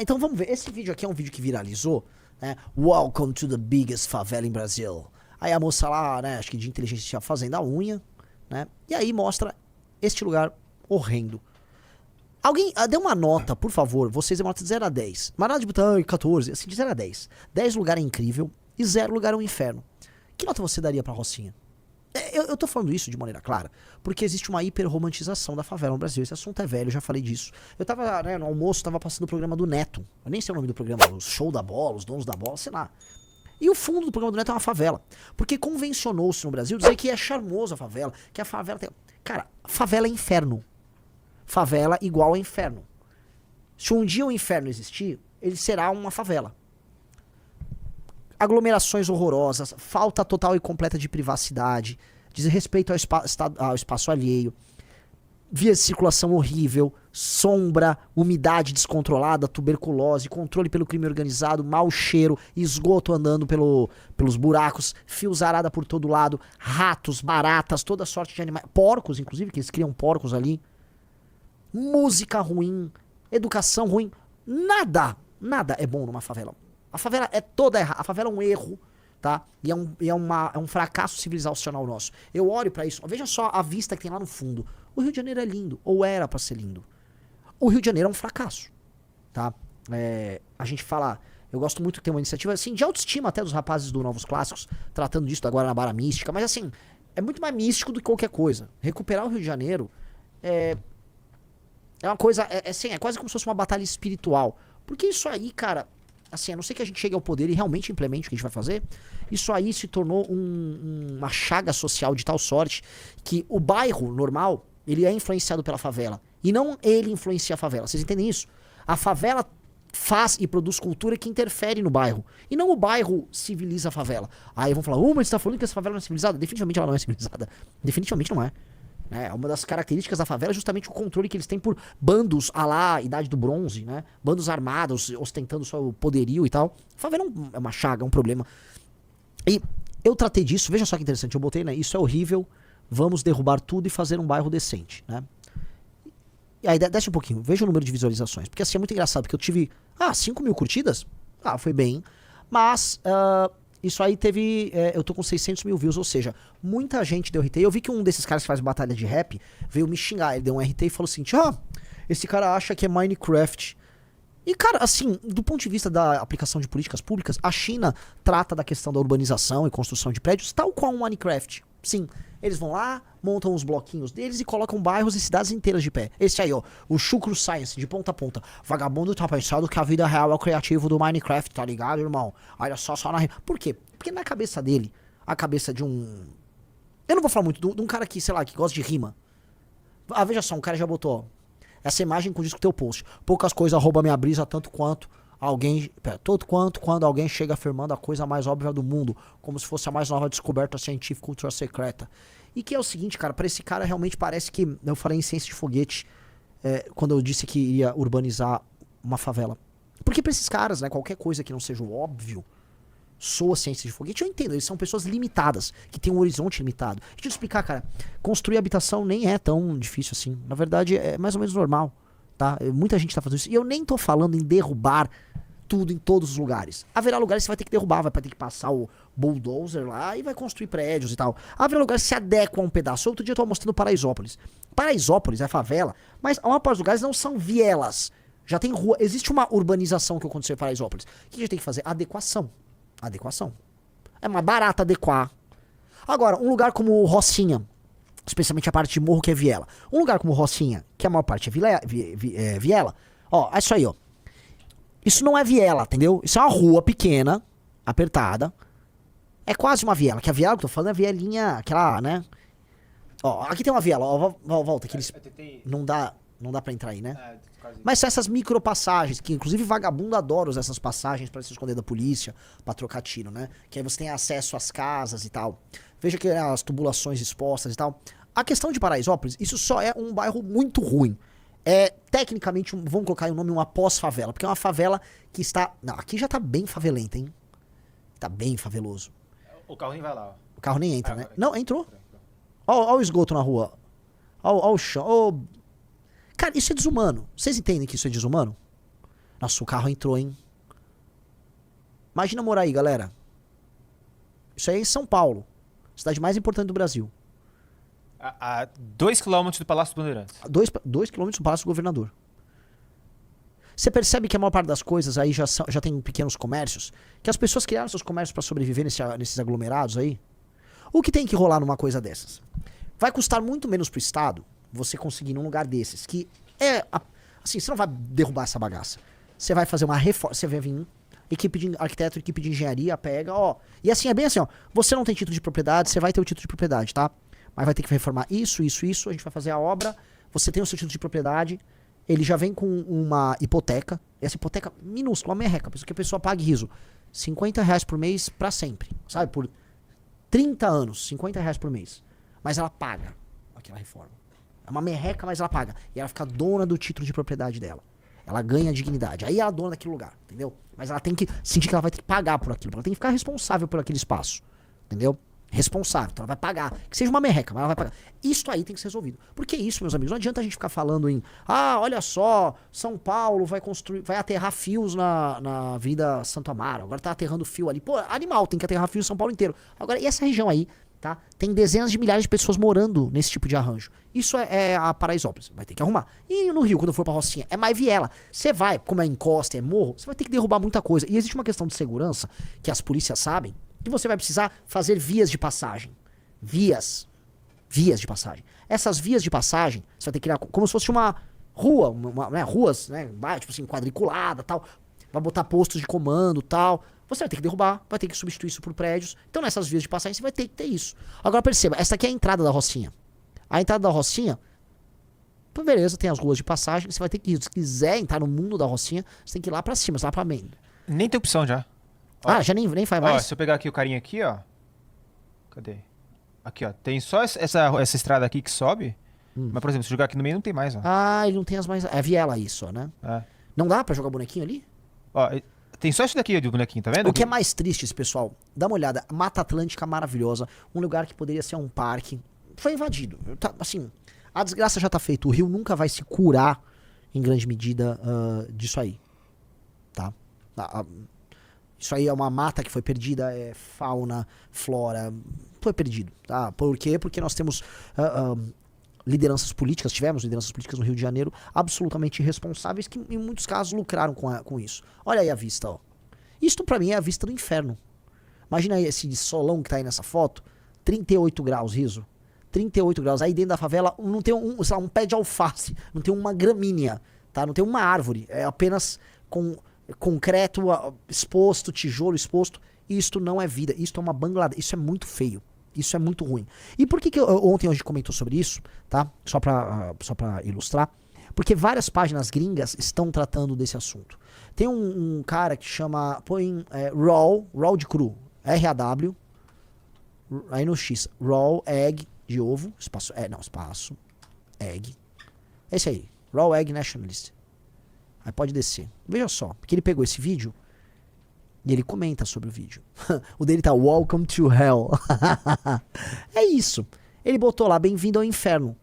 Então vamos ver. Esse vídeo aqui é um vídeo que viralizou, né? Welcome to the biggest favela in Brazil. Aí a moça lá, né, acho que de inteligência artificial fazendo a unha, né? E aí mostra este lugar horrendo. Alguém, dê uma nota, por favor. Vocês dê uma nota de 0 a 10. Mas nada de botar 14, assim, de 0 a 10. 10 lugar é incrível e 0 lugar é um inferno. Que nota você daria pra Rocinha? Eu tô falando isso de maneira clara, porque existe uma hiperromantização da favela no Brasil. Esse assunto é velho, eu já falei disso. Eu tava, né, no almoço, tava passando o programa do Neto. Eu nem sei o nome do programa, o Show da Bola, os Donos da Bola, sei lá. E o fundo do programa do Neto é uma favela. Porque convencionou-se no Brasil dizer que é charmoso a favela, que a favela tem... Cara, favela é inferno. Favela igual a inferno. Se um dia o inferno existir, ele será uma favela. Aglomerações horrorosas, falta total e completa de privacidade, desrespeito ao espaço alheio, vias de circulação horrível, sombra, umidade descontrolada, tuberculose, controle pelo crime organizado, mau cheiro, esgoto andando pelos buracos, fios arada por todo lado, ratos, baratas, toda sorte de animais, porcos inclusive, que eles criam porcos ali, música ruim, educação ruim, nada é bom numa favela. A favela é toda errada. A favela é um erro, tá? E é um fracasso civilizacional nosso. Eu olho pra isso. Veja só a vista que tem lá no fundo. O Rio de Janeiro é lindo. Ou era pra ser lindo. O Rio de Janeiro é um fracasso, tá? A gente fala... Eu gosto muito de ter uma iniciativa, assim, de autoestima até dos rapazes do Novos Clássicos, tratando disso da Guanabara Mística. Mas, assim, é muito mais místico do que qualquer coisa. Recuperar o Rio de Janeiro é uma coisa... Assim, é quase como se fosse uma batalha espiritual. Porque isso aí, cara... Assim, a não ser que a gente chegue ao poder e realmente implemente o que a gente vai fazer, isso aí se tornou uma chaga social de tal sorte que o bairro normal, ele é influenciado pela favela. E não ele influencia a favela. Vocês entendem isso? A favela faz e produz cultura que interfere no bairro. E não o bairro civiliza a favela. Aí vão falar, mas você tá falando que essa favela não é civilizada? Definitivamente ela não é civilizada. Definitivamente não é. Uma das características da favela é justamente o controle que eles têm por bandos à lá Idade do Bronze, né? Bandos armados, ostentando só o poderio e tal. A favela é uma chaga, é um problema. E eu tratei disso, veja só que interessante, eu botei, né? Isso é horrível, vamos derrubar tudo e fazer um bairro decente, né? E aí, desce um pouquinho, veja o número de visualizações. Porque assim, é muito engraçado, porque eu tive, 5 mil curtidas? Foi bem. Mas... isso aí teve... eu tô com 600 mil views, ou seja, muita gente deu RT. Eu vi que um desses caras que faz batalha de rap veio me xingar. Ele deu um RT e falou assim, esse cara acha que é Minecraft. E, cara, assim, do ponto de vista da aplicação de políticas públicas, a China trata da questão da urbanização e construção de prédios tal qual um Minecraft. Sim, eles vão lá, montam os bloquinhos deles e colocam bairros e cidades inteiras de pé. Esse aí, ó, o Chucro Science, de ponta a ponta. Vagabundo tá pensando que a vida real é o criativo do Minecraft, tá ligado, irmão? Olha só na... Por quê? Porque na cabeça dele, a cabeça de um... Eu não vou falar muito, de um cara que, sei lá, que gosta de rima. Veja só, um cara já botou, ó, essa imagem com o teu post. Poucas coisas roubam minha brisa, tanto quanto quando alguém chega afirmando a coisa mais óbvia do mundo, como se fosse a mais nova descoberta científica ultra secreta. E que é o seguinte, cara, pra esse cara realmente parece que eu falei em ciência de foguete quando eu disse que ia urbanizar uma favela. Porque pra esses caras, né, qualquer coisa que não seja o óbvio soa ciência de foguete. Eu entendo, eles são pessoas limitadas, que têm um horizonte limitado. Deixa eu explicar, cara, construir habitação nem é tão difícil assim. Na verdade, é mais ou menos normal, tá? Muita gente tá fazendo isso. E eu nem tô falando em derrubar tudo em todos os lugares. Haverá lugares que você vai ter que derrubar, vai ter que passar o bulldozer lá e vai construir prédios e tal. Haverá lugares que se adequam a um pedaço. Outro dia eu tava mostrando Paraisópolis. Paraisópolis é favela, mas a maior parte dos lugares não são vielas. Já tem rua. Existe uma urbanização que aconteceu em Paraisópolis. O que a gente tem que fazer? Adequação. É mais barato adequar. Agora, um lugar como Rocinha, especialmente a parte de morro que é viela. Um lugar como Rocinha, que a maior parte é viela, ó, é isso aí, ó. Isso não é viela, entendeu? Isso é uma rua pequena, apertada. É quase uma viela. Que a viela que eu tô falando é a vielinha, aquela, né? Ó, aqui tem uma viela, ó, volta. Que eles... Não dá pra entrar aí, né? Mas são essas micropassagens, que inclusive vagabundo adora usar essas passagens pra se esconder da polícia, pra trocar tiro, né? Que aí você tem acesso às casas e tal. Veja que as tubulações expostas e tal. A questão de Paraisópolis, isso só é um bairro muito ruim. Tecnicamente, vamos colocar o nome uma pós-favela, porque é uma favela que está... Não, aqui já tá bem favelenta, hein? Tá bem faveloso. O carro nem vai lá, ó. O carro nem entra, né? Não, entrou. Ó o esgoto na rua. Ó o chão. Cara, isso é desumano. Vocês entendem que isso é desumano? Nossa, o carro entrou, hein? Imagina morar aí, galera. Isso aí é em São Paulo. Cidade mais importante do Brasil. A 2 quilômetros do Palácio dos Bandeirantes. 2 quilômetros do Palácio do Governador. Você percebe que a maior parte das coisas aí já tem pequenos comércios, que as pessoas criaram seus comércios para sobreviver nesses aglomerados aí. O que tem que rolar numa coisa dessas? Vai custar muito menos pro Estado você conseguir num lugar desses, que é... Assim, você não vai derrubar essa bagaça. Você vai fazer uma reforma, você vai vir... Equipe de arquiteto, equipe de engenharia, pega, ó. E assim, é bem assim, ó. Você não tem título de propriedade, você vai ter o título de propriedade, tá? Mas vai ter que reformar isso, isso, isso. A gente vai fazer a obra. Você tem o seu título de propriedade. Ele já vem com uma hipoteca. Essa hipoteca minúscula, uma merreca. Que a pessoa pague riso. R$50 por mês pra sempre. Sabe? Por 30 anos. R$50 por mês. Mas ela paga aquela reforma. É uma merreca, mas ela paga. E ela fica dona do título de propriedade dela. Ela ganha dignidade. Aí ela é dona daquele lugar, entendeu? Mas ela tem que sentir que ela vai ter que pagar por aquilo. Ela tem que ficar responsável por aquele espaço. Entendeu? Responsável. Então ela vai pagar. Que seja uma merreca, mas ela vai pagar. Isso aí tem que ser resolvido. Porque isso, meus amigos, não adianta a gente ficar falando em olha só, São Paulo vai aterrar fios na Avenida Santo Amaro. Agora tá aterrando fio ali. Pô, animal, tem que aterrar fio em São Paulo inteiro. Agora, e essa região aí? Tá? Tem dezenas de milhares de pessoas morando nesse tipo de arranjo. Isso é a Paraisópolis. Vai ter que arrumar. E no Rio, quando for pra Rocinha, é mais viela. Você vai, como é encosta, é morro, você vai ter que derrubar muita coisa. E existe uma questão de segurança, que as polícias sabem, que você vai precisar fazer vias de passagem. Vias de passagem. Essas vias de passagem, você vai ter que criar como se fosse uma rua, ruas, né? Tipo assim, quadriculada, tal. Vai botar postos de comando, tal. Você vai ter que derrubar, vai ter que substituir isso por prédios. Então nessas vias de passagem você vai ter que ter isso. Agora perceba, essa aqui é a entrada da Rocinha. A entrada da Rocinha, beleza, tem as ruas de passagem. Você vai ter que ir, se quiser entrar no mundo da Rocinha, você tem que ir lá pra cima, lá pra meio. Nem tem opção já. Já nem faz mais? Ó, se eu pegar aqui o carinha aqui, ó. Cadê? Aqui, ó. Tem só essa estrada aqui que sobe. Mas, por exemplo, se jogar aqui no meio, não tem mais, ó. Ele não tem as mais... É viela isso, né? É. Não dá pra jogar bonequinho ali? Ó, tem só esse daqui do bonequinho, tá vendo? O que é mais triste, esse pessoal, dá uma olhada. Mata Atlântica maravilhosa. Um lugar que poderia ser um parque. Foi invadido. Assim, a desgraça já tá feita. O Rio nunca vai se curar, em grande medida, disso aí. Tá? Isso aí é uma mata que foi perdida, é fauna, flora. Foi perdido, tá? Por quê? Porque nós temos tivemos lideranças políticas no Rio de Janeiro absolutamente irresponsáveis que em muitos casos lucraram com isso. Olha aí a vista, ó. Isto pra mim é a vista do inferno. Imagina aí esse solão que tá aí nessa foto, 38 graus, riso. 38 graus. Aí dentro da favela não tem um pé de alface, não tem uma gramínea, tá? Não tem uma árvore, é apenas com concreto exposto, tijolo exposto. Isto não é vida, isto é uma Bangladesh, isso é muito feio. Isso é muito ruim. E por que ontem a gente comentou sobre isso, tá? Só pra ilustrar. Porque várias páginas gringas estão tratando desse assunto. Tem um cara que chama, põe raw de cru, R-A-W, aí no X, raw egg de ovo, espaço, egg. Esse aí, raw egg nationalist. Aí pode descer. Veja só, porque ele pegou esse vídeo e ele comenta sobre o vídeo. O dele tá Welcome to Hell. É isso. Ele botou lá, bem-vindo ao inferno.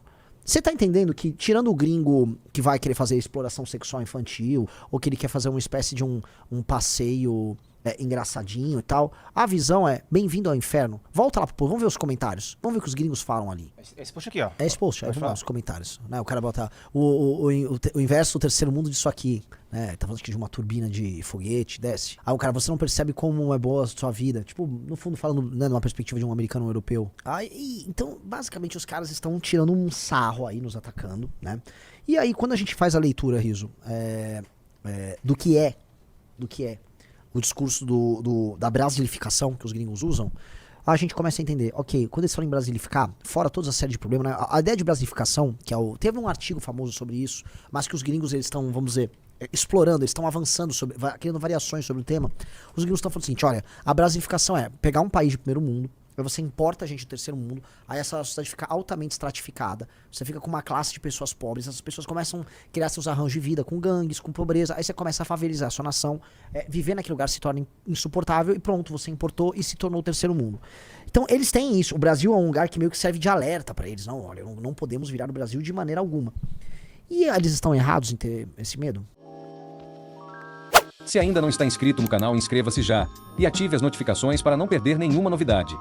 Você tá entendendo que, tirando o gringo que vai querer fazer exploração sexual infantil, ou que ele quer fazer uma espécie de um passeio engraçadinho e tal, a visão é, bem-vindo ao inferno. Volta lá pro povo, vamos ver os comentários. Vamos ver o que os gringos falam ali. Esse post aqui, ó. É esse post, vamos ver os comentários. Né? O cara bota o inverso do terceiro mundo disso aqui. Né? Tá falando aqui de uma turbina de foguete, desce. Aí o cara, você não percebe como é boa a sua vida. Tipo, no fundo falando, né, numa perspectiva de um americano ou europeu. Então, basicamente, os caras estão tirando um sarro aí, nos atacando, né? E aí, quando a gente faz a leitura, Riso, do que é o discurso da brasilificação que os gringos usam, a gente começa a entender, ok, quando eles falam em brasilificar, fora toda a série de problemas, né, a ideia de brasilificação, que teve um artigo famoso sobre isso, mas que os gringos, eles estão, vamos dizer, explorando, eles estão avançando, criando variações sobre o tema. Os gringos estão falando o seguinte, olha, a brasilificação é pegar um país de primeiro mundo, aí você importa gente do terceiro mundo, aí essa sociedade fica altamente estratificada, você fica com uma classe de pessoas pobres, essas pessoas começam a criar seus arranjos de vida com gangues, com pobreza, aí você começa a favelizar a sua nação, viver naquele lugar se torna insuportável e pronto, você importou e se tornou o terceiro mundo. Então eles têm isso, o Brasil é um lugar que meio que serve de alerta pra eles, não, olha, não podemos virar o Brasil de maneira alguma. E eles estão errados em ter esse medo? Se ainda não está inscrito no canal, inscreva-se já e ative as notificações para não perder nenhuma novidade.